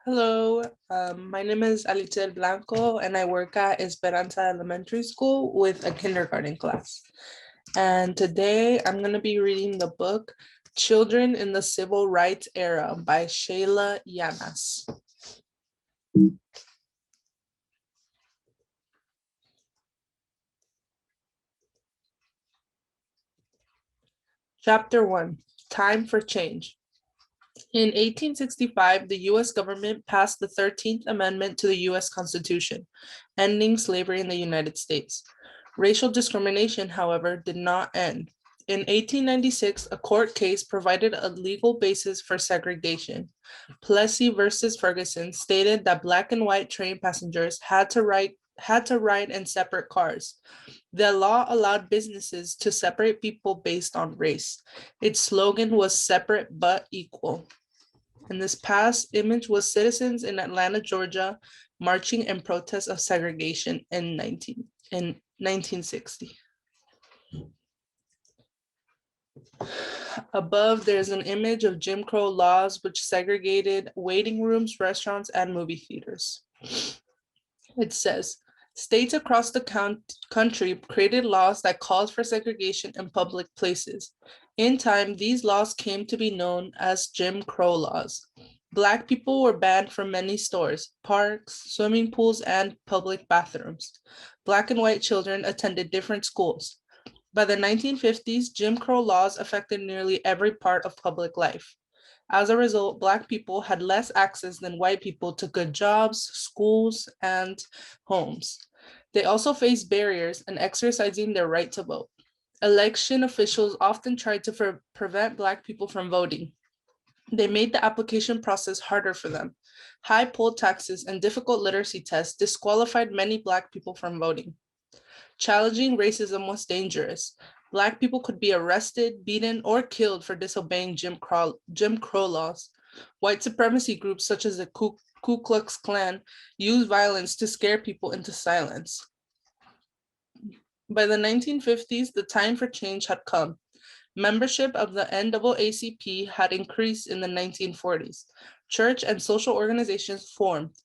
Hello, my name is Alitzel Blanco and I work at Esperanza Elementary School with a kindergarten class. And today I'm going to be reading the book Children in the Civil Rights Era by Sheila Llanas. Chapter 1, Time for Change. In 1865, the U.S. government passed the 13th Amendment to the U.S. Constitution, ending slavery in the United States. Racial discrimination, however, did not end. In 1896, a court case provided a legal basis for segregation. Plessy versus Ferguson stated that Black and white train passengers had to ride in separate cars. The law allowed businesses to separate people based on race. Its slogan was separate but equal. And this past image was citizens in Atlanta, Georgia, marching in protest of segregation in 1960. Above, there's an image of Jim Crow laws which segregated waiting rooms, restaurants, and movie theaters. It says, states across the country created laws that called for segregation in public places. In time, these laws came to be known as Jim Crow laws. Black people were banned from many stores, parks, swimming pools, and public bathrooms. Black and white children attended different schools. By the 1950s, Jim Crow laws affected nearly every part of public life. As a result, Black people had less access than white people to good jobs, schools, and homes. They also faced barriers in exercising their right to vote. Election officials often tried to prevent Black people from voting. They made the application process harder for them. High poll taxes and difficult literacy tests disqualified many Black people from voting. Challenging racism was dangerous. Black people could be arrested, beaten, or killed for disobeying Jim Crow laws. White supremacy groups such as the Ku Klux Klan used violence to scare people into silence. By the 1950s, the time for change had come. Membership of the NAACP had increased in the 1940s. Church and social organizations formed.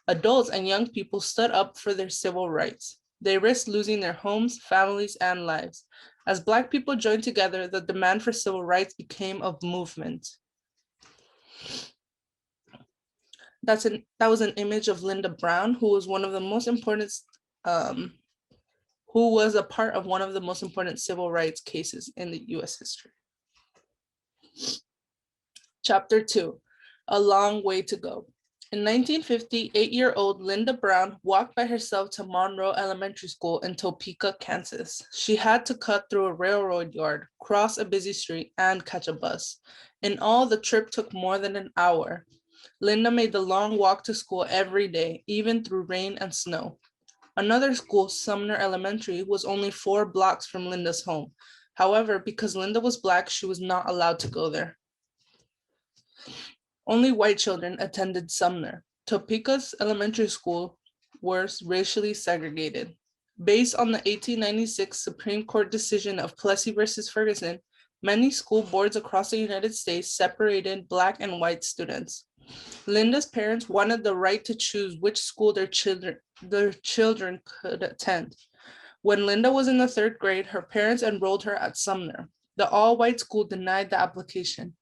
Adults and young people stood up for their civil rights. They risked losing their homes, families, and lives. As Black people joined together, the demand for civil rights became a movement. That was an image of Linda Brown, who was one of the most important, who was a part of one of the most important civil rights cases in the US history. Chapter 2, A Long Way to Go. In 1950, 8-year-old Linda Brown walked by herself to Monroe Elementary School in Topeka, Kansas. She had to cut through a railroad yard, cross a busy street, and catch a bus. In all, the trip took more than an hour. Linda made the long walk to school every day, even through rain and snow. Another school, Sumner Elementary, was only 4 blocks from Linda's home. However, because Linda was Black, she was not allowed to go there. Only white children attended Sumner. Topeka's elementary school was racially segregated. Based on the 1896 Supreme Court decision of Plessy versus Ferguson, many school boards across the United States separated Black and white students. Linda's parents wanted the right to choose which school their children could attend. When Linda was in the 3rd grade, her parents enrolled her at Sumner. The all-white school denied the application.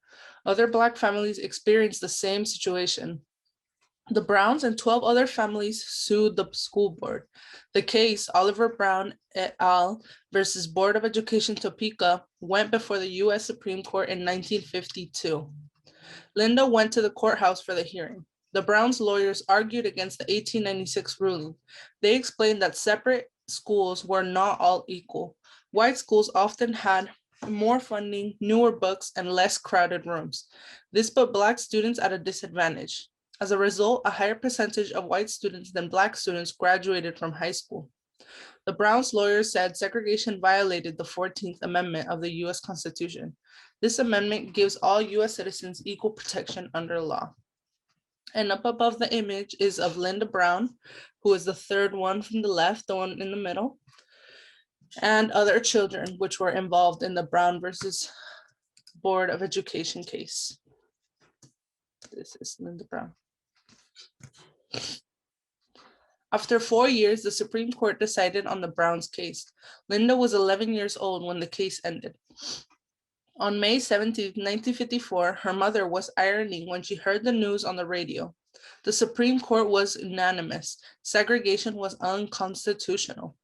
Other Black families experienced the same situation. The Browns and 12 other families sued the school board. The case, Oliver Brown et al. Versus Board of Education Topeka, went before the U.S. Supreme Court in 1952. Linda went to the courthouse for the hearing. The Browns' lawyers argued against the 1896 ruling. They explained that separate schools were not all equal. White schools often had more funding, newer books, and less crowded rooms. This put Black students at a disadvantage. As a result, a higher percentage of white students than Black students graduated from high school. The Browns' lawyers said segregation violated the 14th Amendment of the U.S. Constitution. This amendment gives all U.S. citizens equal protection under law. And up above the image is of Linda Brown, who is the 3rd one from the left, the one in the middle, and other children which were involved in the Brown versus Board of Education case. This is Linda Brown. After 4 years, the Supreme Court decided on the Browns case. Linda was 11 years old when the case ended. On May 17, 1954, her mother was ironing when she heard the news on the radio. The Supreme Court was unanimous. Segregation was unconstitutional.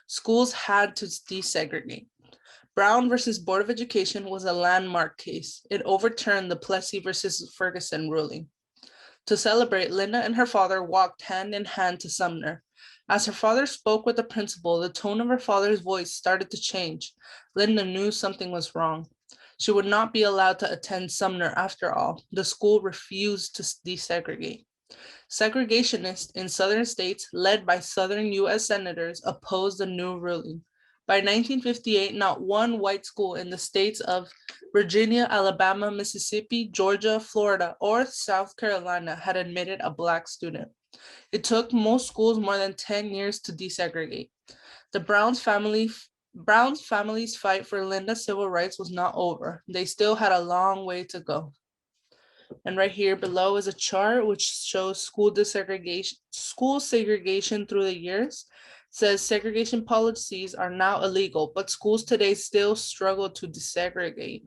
Schools had to desegregate. Brown versus Board of Education was a landmark case. It overturned the Plessy versus Ferguson ruling. To celebrate, Linda and her father walked hand in hand to Sumner. As her father spoke with the principal, the tone of her father's voice started to change. Linda knew something was wrong. She would not be allowed to attend Sumner after all. The school refused to desegregate. Segregationists in southern states, led by southern U.S. senators, opposed the new ruling. By 1958, not one white school in the states of Virginia, Alabama, Mississippi, Georgia, Florida, or South Carolina had admitted a Black student. It took most schools more than 10 years to desegregate. The Browns family's fight for Linda's civil rights was not over. They still had a long way to go. And right here below is a chart which shows school segregation through the years. It says segregation policies are now illegal, but schools today still struggle to desegregate.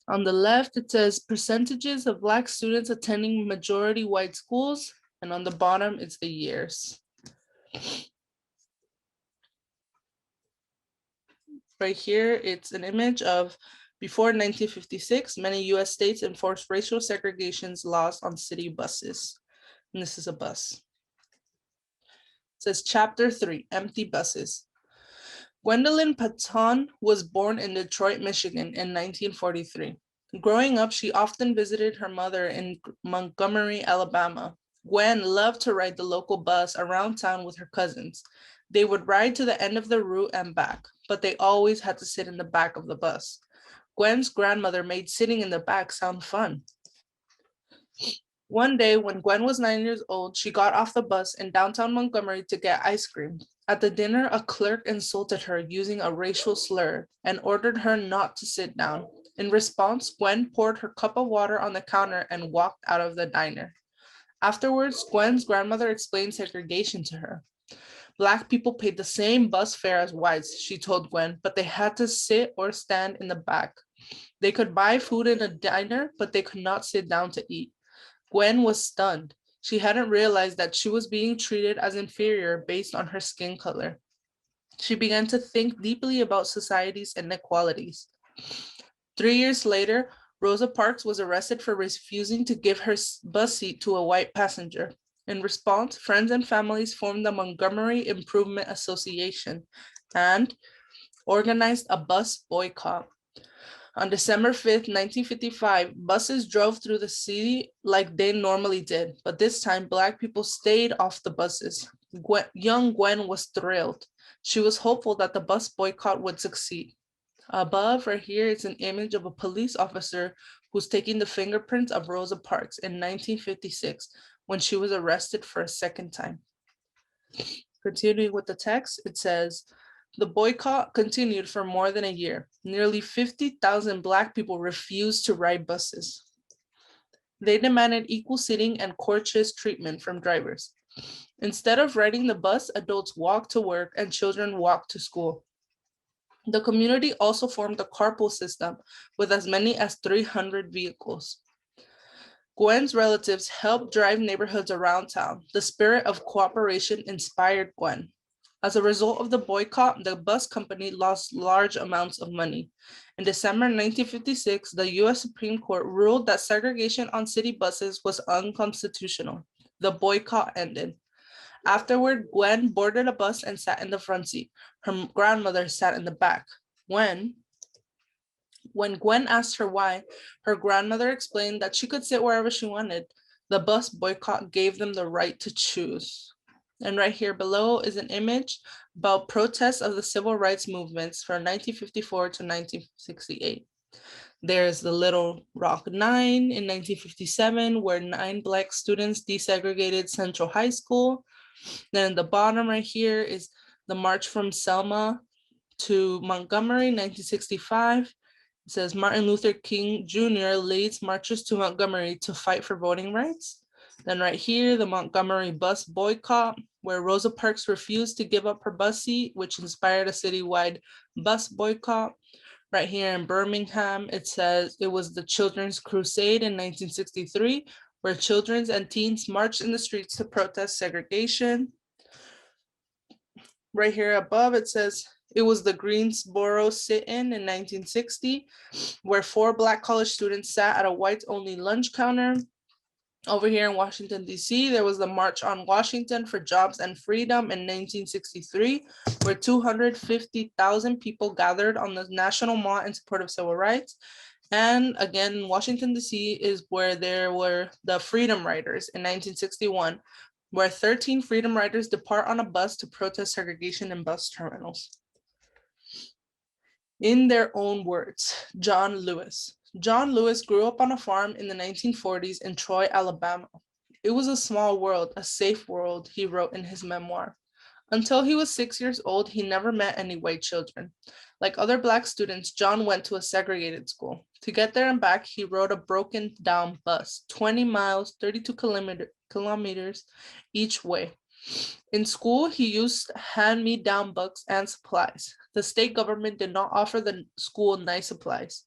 On the left, it says percentages of Black students attending majority white schools, and on the bottom, it's the years. Right here, it's an image of before 1956, many US states enforced racial segregation laws on city buses. And this is a bus. It says chapter 3, empty buses. Gwendolyn Patton was born in Detroit, Michigan in 1943. Growing up, she often visited her mother in Montgomery, Alabama. Gwen loved to ride the local bus around town with her cousins. They would ride to the end of the route and back, but they always had to sit in the back of the bus. Gwen's grandmother made sitting in the back sound fun. One day, when Gwen was 9 years old, she got off the bus in downtown Montgomery to get ice cream. At the dinner, a clerk insulted her using a racial slur and ordered her not to sit down. In response, Gwen poured her cup of water on the counter and walked out of the diner. Afterwards, Gwen's grandmother explained segregation to her. Black people paid the same bus fare as whites, she told Gwen, but they had to sit or stand in the back. They could buy food in a diner, but they could not sit down to eat. Gwen was stunned. She hadn't realized that she was being treated as inferior based on her skin color. She began to think deeply about society's inequalities. 3 years later, Rosa Parks was arrested for refusing to give her bus seat to a white passenger. In response, friends and families formed the Montgomery Improvement Association and organized a bus boycott. On December 5th, 1955, buses drove through the city like they normally did, but this time Black people stayed off the buses. Young Gwen was thrilled. She was hopeful that the bus boycott would succeed. Above, right here, is an image of a police officer who's taking the fingerprints of Rosa Parks in 1956 when she was arrested for a second time. Continuing with the text, it says, the boycott continued for more than a year. Nearly 50,000 Black people refused to ride buses. They demanded equal seating and courteous treatment from drivers. Instead of riding the bus, adults walked to work and children walked to school. The community also formed a carpool system with as many as 300 vehicles. Gwen's relatives helped drive neighborhoods around town. The spirit of cooperation inspired Gwen. As a result of the boycott, the bus company lost large amounts of money. In December 1956, the U.S. Supreme Court ruled that segregation on city buses was unconstitutional. The boycott ended. Afterward, Gwen boarded a bus and sat in the front seat. Her grandmother sat in the back. When Gwen asked her why, her grandmother explained that she could sit wherever she wanted. The bus boycott gave them the right to choose. And right here below is an image about protests of the civil rights movements from 1954 to 1968. There's the Little Rock Nine in 1957, where 9 Black students desegregated Central High School. Then at the bottom right here is the March from Selma to Montgomery, 1965. It says Martin Luther King Jr. leads marches to Montgomery to fight for voting rights. Then right here, the Montgomery bus boycott, where Rosa Parks refused to give up her bus seat, which inspired a citywide bus boycott. Right here in Birmingham, it says it was the Children's Crusade in 1963, where children and teens marched in the streets to protest segregation. Right here above, it says it was the Greensboro sit-in 1960, where 4 Black college students sat at a whites-only lunch counter. Over here in Washington, D.C., there was the March on Washington for Jobs and Freedom in 1963, where 250,000 people gathered on the National Mall in support of civil rights. And again, Washington, D.C. is where there were the Freedom Riders in 1961, where 13 Freedom Riders depart on a bus to protest segregation in bus terminals. In their own words, John Lewis. John Lewis grew up on a farm in the 1940s in Troy, Alabama. It was a small world, a safe world, he wrote in his memoir. Until he was 6 years old, he never met any white children. Like other Black students, John went to a segregated school. To get there and back, he rode a broken down bus, 20 miles, 32 kilometers each way. In school, he used hand-me-down books and supplies. The state government did not offer the school nice supplies.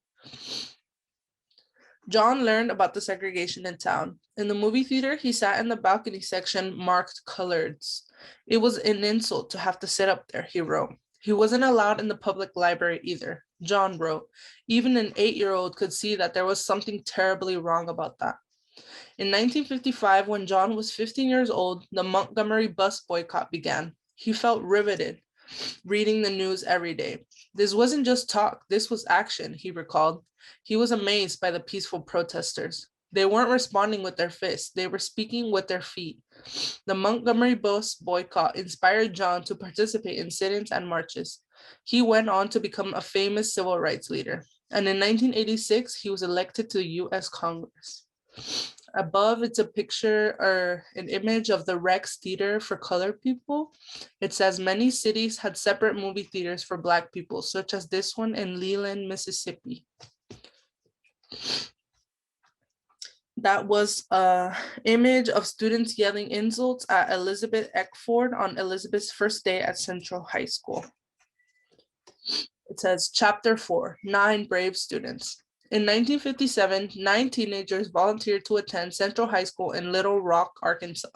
John learned about the segregation in town. In the movie theater, he sat in the balcony section marked coloreds. It was an insult to have to sit up there, he wrote. He wasn't allowed in the public library either, John wrote. Even an 8-year-old could see that there was something terribly wrong about that. In 1955, when John was 15 years old, the Montgomery bus boycott began. He felt riveted, reading the news every day. This wasn't just talk, this was action, he recalled. He was amazed by the peaceful protesters. They weren't responding with their fists, they were speaking with their feet. The Montgomery bus boycott inspired John to participate in sit-ins and marches. He went on to become a famous civil rights leader. And in 1986, he was elected to the US Congress. Above, it's a picture or an image of the Rex Theater for colored people. It says many cities had separate movie theaters for Black people, such as this one in Leland, Mississippi. That was an image of students yelling insults at Elizabeth Eckford on Elizabeth's first day at Central High School. It says, Chapter 4, 9 Brave Students. In 1957, 9 teenagers volunteered to attend Central High School in Little Rock, Arkansas.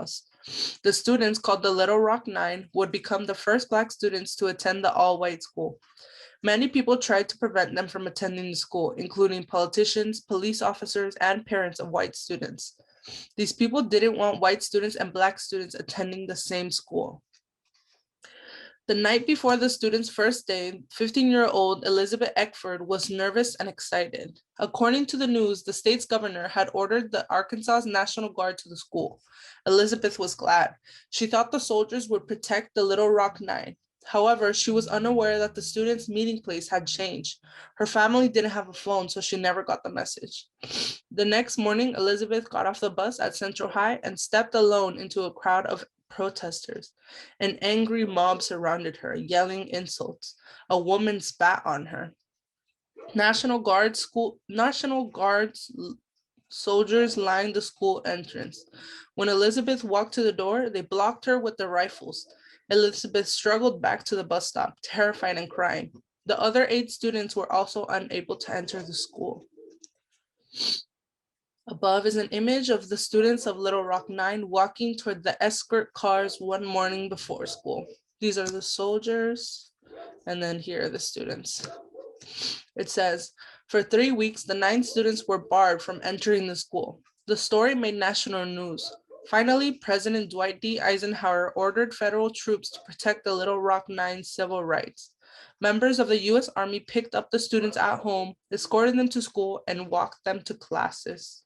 The students, called the Little Rock Nine, would become the first Black students to attend the all-white school. Many people tried to prevent them from attending the school, including politicians, police officers, and parents of white students. These people didn't want white students and Black students attending the same school. The night before the students' first day, 15-year-old Elizabeth Eckford was nervous and excited. According to the news, the state's governor had ordered the Arkansas National Guard to the school. Elizabeth was glad. She thought the soldiers would protect the Little Rock Nine. However, she was unaware that the students' meeting place had changed. Her family didn't have a phone, so she never got the message. The next morning, Elizabeth got off the bus at Central High and stepped alone into a crowd of protesters. An angry mob surrounded her, yelling insults. A woman spat on her. National Guard soldiers lined the school entrance. When Elizabeth walked to the door, they blocked her with their rifles. Elizabeth struggled back to the bus stop, terrified and crying. The other 8 students were also unable to enter the school. Above is an image of the students of Little Rock 9 walking toward the escort cars one morning before school. These are the soldiers, and then here are the students. It says, for 3 weeks, the 9 students were barred from entering the school. The story made national news. Finally, President Dwight D. Eisenhower ordered federal troops to protect the Little Rock 9's civil rights. Members of the U.S. Army picked up the students at home, escorted them to school, and walked them to classes.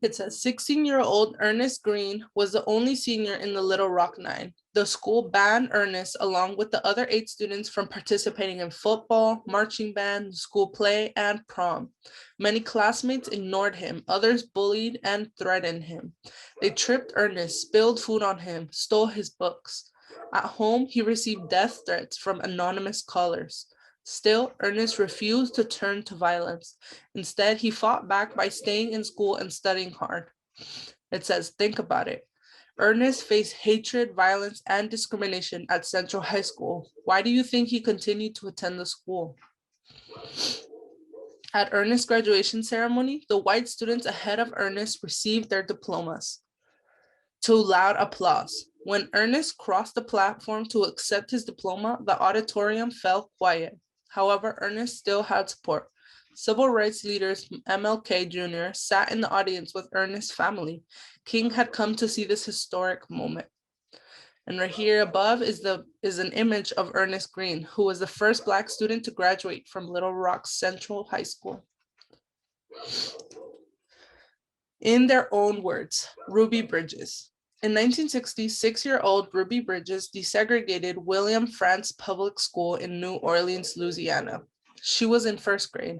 It says 16-year-old Ernest Green was the only senior in the Little Rock Nine. The school banned Ernest along with the other 8 students from participating in football, marching band, school play, and prom. Many classmates ignored him. Others bullied and threatened him. They tripped Ernest, spilled food on him, stole his books. At home, he received death threats from anonymous callers. Still, Ernest refused to turn to violence. Instead, he fought back by staying in school and studying hard. It says, think about it. Ernest faced hatred, violence, and discrimination at Central High School. Why do you think he continued to attend the school? At Ernest's graduation ceremony, the white students ahead of Ernest received their diplomas to loud applause. When Ernest crossed the platform to accept his diploma, the auditorium fell quiet. However, Ernest still had support. Civil rights leaders MLK Jr. sat in the audience with Ernest's family. King had come to see this historic moment. And right here above is an image of Ernest Green, who was the first Black student to graduate from Little Rock Central High School. In their own words, Ruby Bridges. In 1960, 6-year-old Ruby Bridges desegregated William Frantz Public School in New Orleans, Louisiana. She was in first grade.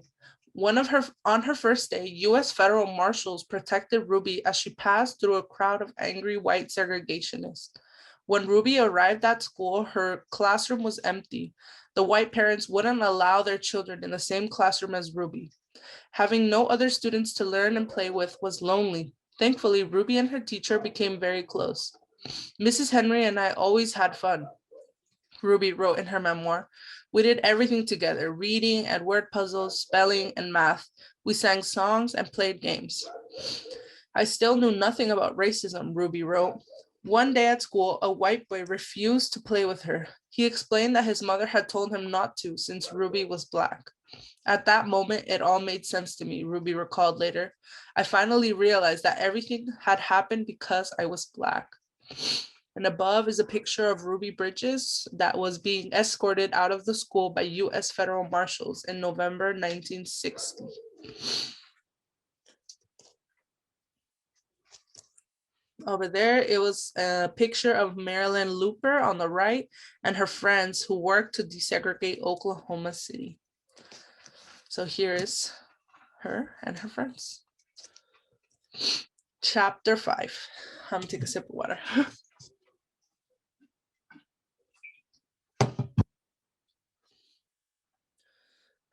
On her first day, U.S. federal marshals protected Ruby as she passed through a crowd of angry white segregationists. When Ruby arrived at school, her classroom was empty. The white parents wouldn't allow their children in the same classroom as Ruby. Having no other students to learn and play with was lonely. Thankfully, Ruby and her teacher became very close. Mrs. Henry and I always had fun, Ruby wrote in her memoir. We did everything together, reading and word puzzles, spelling, and math. We sang songs and played games. I still knew nothing about racism, Ruby wrote. One day at school, a white boy refused to play with her. He explained that his mother had told him not to since Ruby was Black. At that moment, it all made sense to me, Ruby recalled later. I finally realized that everything had happened because I was Black. And above is a picture of Ruby Bridges that was being escorted out of the school by U.S. federal marshals in November 1960. Over there, it was a picture of Marilyn Looper on the right and her friends who worked to desegregate Oklahoma City. So here is her and her friends. Chapter 5. I'm gonna take a sip of water.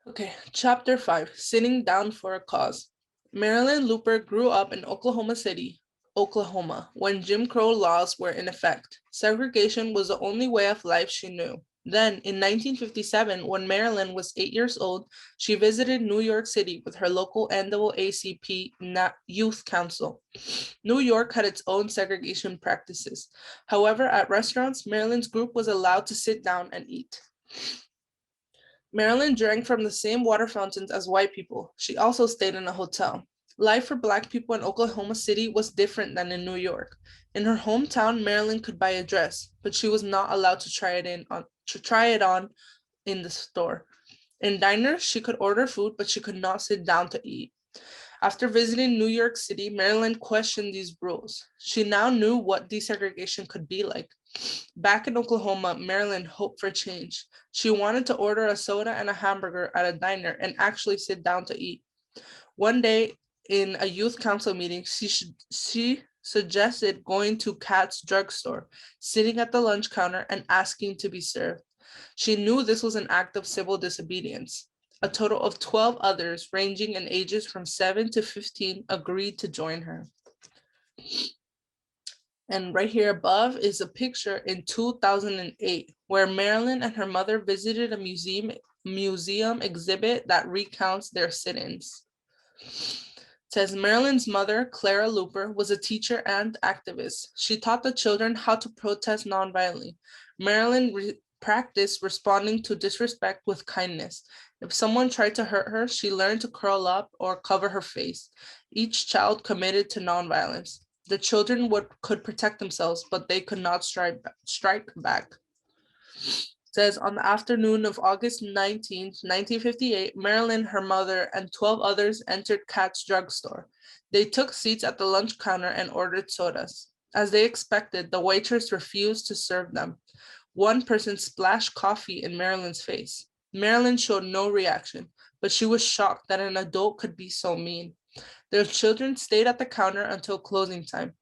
Okay, Chapter 5, Sitting Down for a Cause. Marilyn Looper grew up in Oklahoma City, Oklahoma, when Jim Crow laws were in effect. Segregation was the only way of life she knew. Then, in 1957, when Marilyn was 8 years old, she visited New York City with her local NAACP Youth Council. New York had its own segregation practices. However, at restaurants, Marilyn's group was allowed to sit down and eat. Marilyn drank from the same water fountains as white people. She also stayed in a hotel. Life for Black people in Oklahoma City was different than in New York. In her hometown, Marilyn could buy a dress, but she was not allowed to try it on in the store. In diners, she could order food, but she could not sit down to eat. After visiting New York City, Marilyn questioned these rules. She now knew what desegregation could be like. Back in Oklahoma, Marilyn hoped for change. She wanted to order a soda and a hamburger at a diner and actually sit down to eat. One day in a youth council meeting, she suggested going to Kat's drugstore, sitting at the lunch counter and asking to be served. She knew this was an act of civil disobedience. A total of 12 others, ranging in ages from 7 to 15, agreed to join her. And right here above is a picture in 2008 where Marilyn and her mother visited a museum exhibit that recounts their sit-ins. It says Marilyn's mother, Clara Looper, was a teacher and activist. She taught the children how to protest nonviolently. Marilyn practiced responding to disrespect with kindness. If someone tried to hurt her, she learned to curl up or cover her face. Each child committed to nonviolence. The children could protect themselves, but they could not strike back. It says on the afternoon of August 19th, 1958, Marilyn, her mother, and 12 others entered Kat's drugstore. They took seats at the lunch counter and ordered sodas. As they expected, the waitress refused to serve them. One person splashed coffee in Marilyn's face. Marilyn showed no reaction, but she was shocked that an adult could be so mean. Their children stayed at the counter until closing time.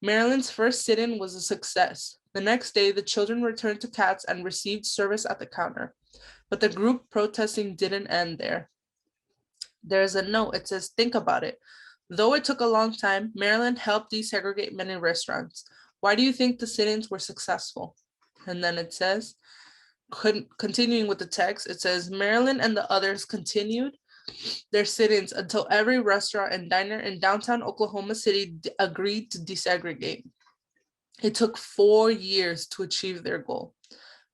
Marilyn's first sit-in was a success. The next day, the children returned to Kat's and received service at the counter. But the group protesting didn't end there. There's a note. It says, think about it. Though it took a long time, Maryland helped desegregate many restaurants. Why do you think the sit-ins were successful? And then it says, continuing with the text, it says, Maryland and the others continued their sit-ins until every restaurant and diner in downtown Oklahoma City agreed to desegregate. It took 4 years to achieve their goal.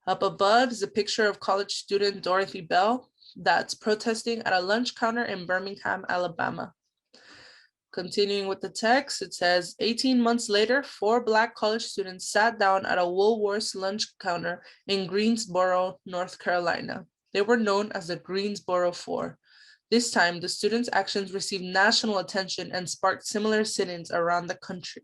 Up above is a picture of college student Dorothy Bell that's protesting at a lunch counter in Birmingham, Alabama. Continuing with the text, it says, 18 months later, 4 Black college students sat down at a Woolworth's lunch counter in Greensboro, North Carolina. They were known as the Greensboro Four. This time, the students' actions received national attention and sparked similar sit-ins around the country.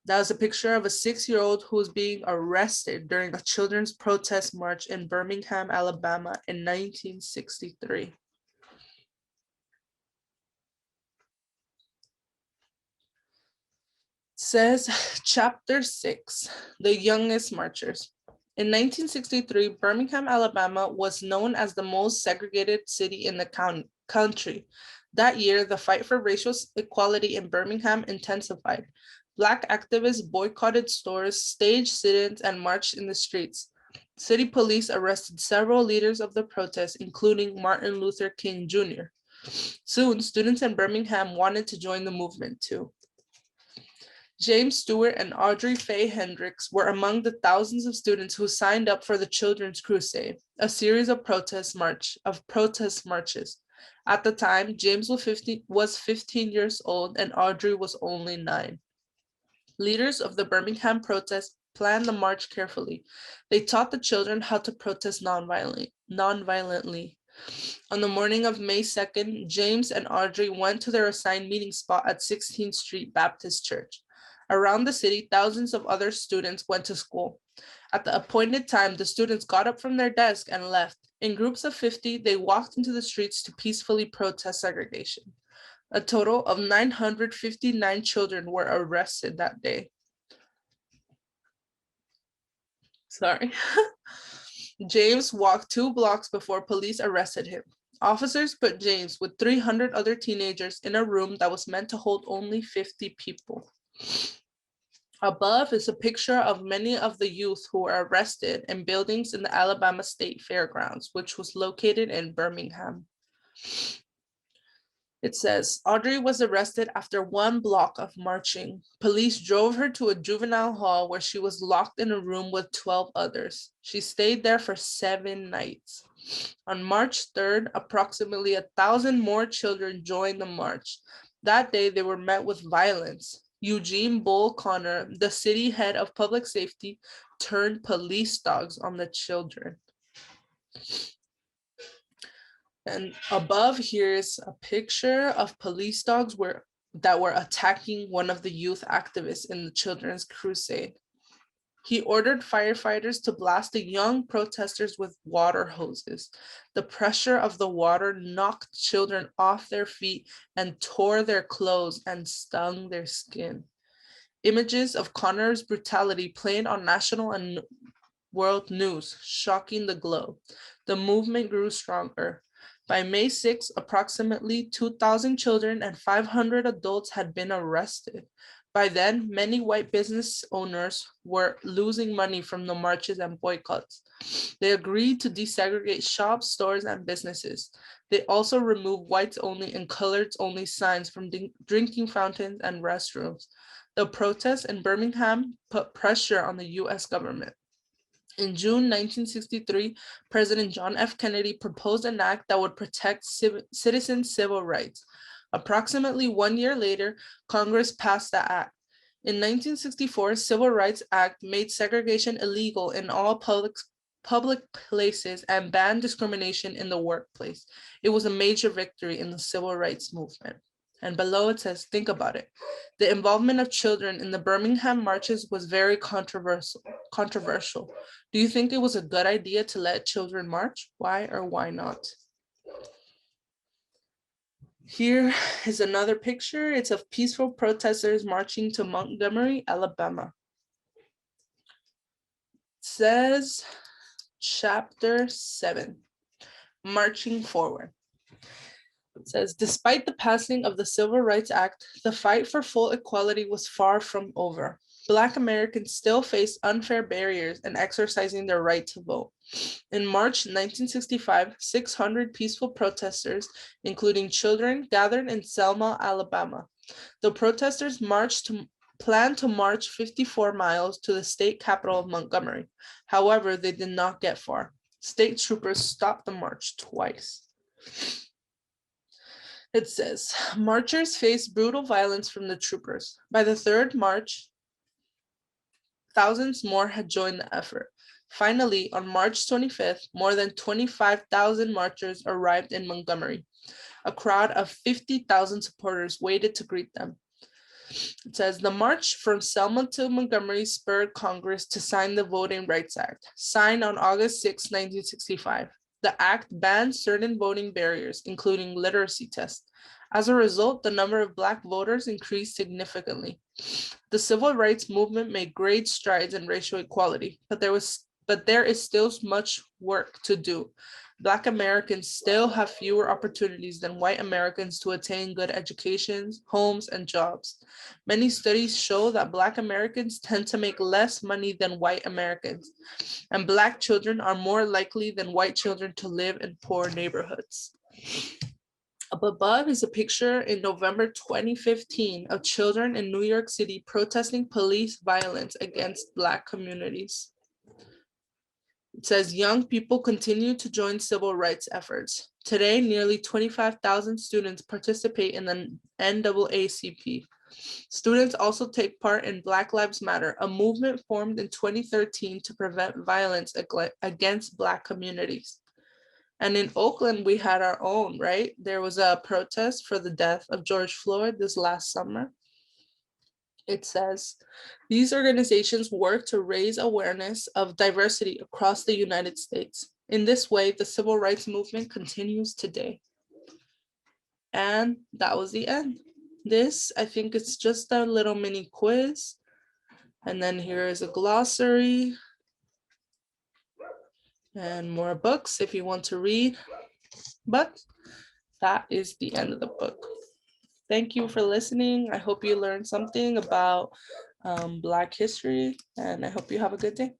That was a picture of a 6-year-old who was being arrested during a children's protest march in Birmingham, Alabama in 1963. Says chapter 6, the youngest marchers. In 1963, Birmingham, Alabama was known as the most segregated city in the country. That year, the fight for racial equality in Birmingham intensified. Black activists boycotted stores, staged sit-ins, and marched in the streets. City police arrested several leaders of the protest, including Martin Luther King Jr. Soon, students in Birmingham wanted to join the movement too. James Stewart and Audrey Faye Hendricks were among the thousands of students who signed up for the Children's Crusade, a series of protest marches. At the time, James was 15 years old and Audrey was only 9. Leaders of the Birmingham protest planned the march carefully. They taught the children how to protest nonviolently. On the morning of May 2nd, James and Audrey went to their assigned meeting spot at 16th Street Baptist Church. Around the city, thousands of other students went to school. At the appointed time, the students got up from their desk and left. In groups of 50, they walked into the streets to peacefully protest segregation. A total of 959 children were arrested that day. Sorry. James walked 2 blocks before police arrested him. Officers put James with 300 other teenagers in a room that was meant to hold only 50 people. Above is a picture of many of the youth who were arrested in buildings in the Alabama State Fairgrounds, which was located in Birmingham. It says, Audrey was arrested after 1 block of marching. Police drove her to a juvenile hall where she was locked in a room with 12 others. She stayed there for 7 nights. On March 3rd, approximately 1,000 more children joined the march. That day, they were met with violence. Eugene Bull Connor, the city head of public safety, turned police dogs on the children. And above here is a picture of police dogs that were attacking one of the youth activists in the Children's Crusade. He ordered firefighters to blast the young protesters with water hoses. The pressure of the water knocked children off their feet and tore their clothes and stung their skin. Images of Connor's brutality played on national and world news, shocking the globe. The movement grew stronger. By May 6, approximately 2,000 children and 500 adults had been arrested. By then, many white business owners were losing money from the marches and boycotts. They agreed to desegregate shops, stores, and businesses. They also removed whites-only and coloreds-only signs from drinking fountains and restrooms. The protests in Birmingham put pressure on the U.S. government. In June 1963, President John F. Kennedy proposed an act that would protect citizens' civil rights. Approximately 1 year later, Congress passed the act. In 1964, Civil Rights Act made segregation illegal in all public places and banned discrimination in the workplace. It was a major victory in the civil rights movement. And below it says, think about it. The involvement of children in the Birmingham marches was very controversial. Do you think it was a good idea to let children march? Why or why not? Here is another picture. It's of peaceful protesters marching to Montgomery, Alabama. It says, Chapter 7, Marching Forward. It says, despite the passing of the Civil Rights Act, the fight for full equality was far from over. Black Americans still faced unfair barriers in exercising their right to vote. In March 1965, 600 peaceful protesters, including children, gathered in Selma, Alabama. The protesters planned to march 54 miles to the state capital of Montgomery. However, they did not get far. State troopers stopped the march twice. It says, marchers faced brutal violence from the troopers. By the third march, thousands more had joined the effort. Finally, on March 25th, more than 25,000 marchers arrived in Montgomery. A crowd of 50,000 supporters waited to greet them. It says, the march from Selma to Montgomery spurred Congress to sign the Voting Rights Act, signed on August 6, 1965. The act banned certain voting barriers, including literacy tests. As a result, the number of Black voters increased significantly. The civil rights movement made great strides in racial equality, but there is still much work to do. Black Americans still have fewer opportunities than white Americans to attain good educations, homes, and jobs. Many studies show that Black Americans tend to make less money than white Americans, and Black children are more likely than white children to live in poor neighborhoods. Up above is a picture in November 2015 of children in New York City protesting police violence against Black communities. It says young people continue to join civil rights efforts. Today, nearly 25,000 students participate in the NAACP. Students also take part in Black Lives Matter, a movement formed in 2013 to prevent violence against Black communities. And in Oakland, we had our own, right? There was a protest for the death of George Floyd this last summer. It says, these organizations work to raise awareness of diversity across the United States. In this way, the civil rights movement continues today. And that was the end. This, I think it's just a little mini quiz. And then here is a glossary and more books if you want to read. But that is the end of the book. Thank you for listening. I hope you learned something about Black history, and I hope you have a good day.